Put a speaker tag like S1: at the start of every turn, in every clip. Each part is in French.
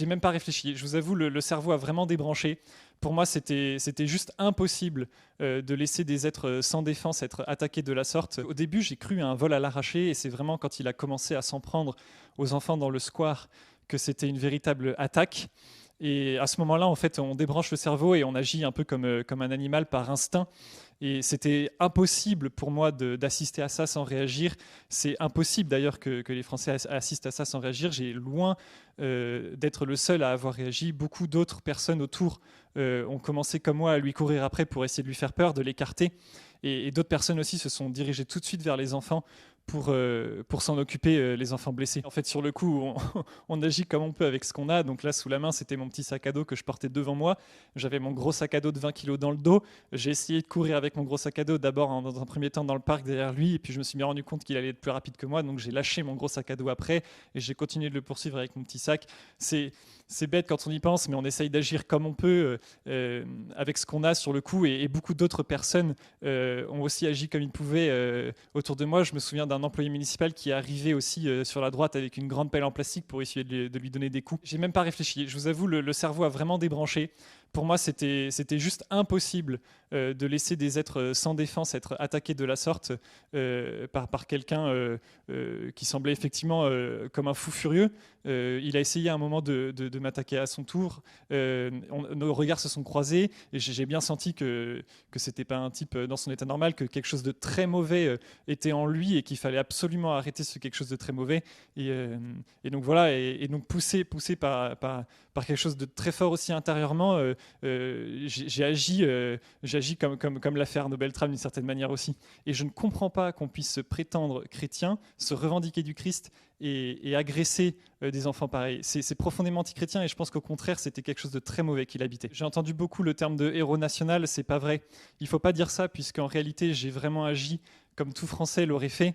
S1: J'ai même pas réfléchi. Je vous avoue, le cerveau a vraiment débranché. Pour moi, c'était juste impossible de laisser des êtres sans défense être attaqués de la sorte. Au début, j'ai cru à un vol à l'arraché, et c'est vraiment quand il a commencé à s'en prendre aux enfants dans le square que c'était une véritable attaque. Et à ce moment-là, en fait, on débranche le cerveau et on agit un peu comme un animal par instinct. Et c'était impossible pour moi d'assister à ça sans réagir. C'est impossible d'ailleurs que les Français assistent à ça sans réagir. J'ai loin d'être le seul à avoir réagi. Beaucoup d'autres personnes autour ont commencé comme moi à lui courir après pour essayer de lui faire peur, de l'écarter. Et d'autres personnes aussi se sont dirigées tout de suite vers les enfants pour s'en occuper, les enfants blessés. En fait, sur le coup, on agit comme on peut avec ce qu'on a. Donc là, sous la main, c'était mon petit sac à dos que je portais devant moi. J'avais mon gros sac à dos de 20 kilos dans le dos. J'ai essayé de courir avec mon gros sac à dos, d'abord dans un premier temps dans le parc derrière lui, et puis je me suis bien rendu compte qu'il allait être plus rapide que moi, donc j'ai lâché mon gros sac à dos après, et j'ai continué de le poursuivre avec mon petit sac. C'est bête quand on y pense, mais on essaye d'agir comme on peut avec ce qu'on a sur le coup, et beaucoup d'autres personnes ont aussi agi comme ils pouvaient autour de moi. Je me souviens d'un employé municipal qui est arrivé aussi sur la droite avec une grande pelle en plastique pour essayer de lui donner des coups. J'ai même pas réfléchi. Je vous avoue, le cerveau a vraiment débranché. Pour moi, c'était juste impossible de laisser des êtres sans défense être attaqués de la sorte par quelqu'un qui semblait effectivement comme un fou furieux. Il a essayé à un moment de m'attaquer à son tour. Nos regards se sont croisés et j'ai bien senti que c'était pas un type dans son état normal, que quelque chose de très mauvais était en lui et qu'il fallait absolument arrêter ce quelque chose de très mauvais. Et donc voilà, et donc poussé par quelque chose de très fort aussi intérieurement, j'ai agi comme l'a fait Arnaud Beltrame d'une certaine manière aussi. Et je ne comprends pas qu'on puisse se prétendre chrétien, se revendiquer du Christ et agresser des enfants pareils. C'est profondément anti-chrétien, et je pense qu'au contraire, c'était quelque chose de très mauvais qu'il habitait. J'ai entendu beaucoup le terme de héros national, c'est pas vrai. Il faut pas dire ça, puisqu'en réalité, j'ai vraiment agi comme tout Français l'aurait fait.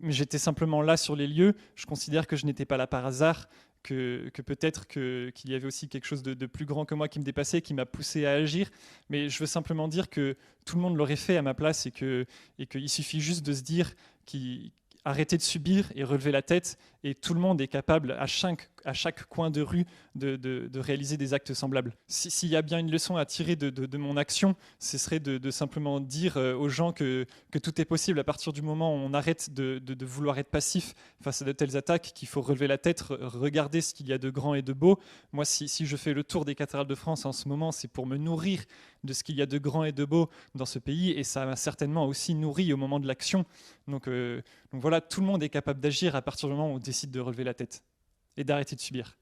S1: J'étais simplement là sur les lieux. Je considère que je n'étais pas là par hasard, que peut-être qu'il y avait aussi quelque chose de plus grand que moi qui me dépassait, qui m'a poussé à agir. Mais je veux simplement dire que tout le monde l'aurait fait à ma place, et qu'il suffit juste de se dire arrêter de subir et relever la tête, et tout le monde est capable à chaque coin de rue de réaliser des actes semblables. S'il y a bien une leçon à tirer de mon action, ce serait de simplement dire aux gens que tout est possible à partir du moment où on arrête de vouloir être passif face à de telles attaques, qu'il faut relever la tête, regarder ce qu'il y a de grand et de beau. Moi, si je fais le tour des cathédrales de France en ce moment, c'est pour me nourrir de ce qu'il y a de grand et de beau dans ce pays, et ça m'a certainement aussi nourri au moment de l'action. Donc voilà, tout le monde est capable d'agir à partir du moment où on décide de relever la tête et d'arrêter de subir.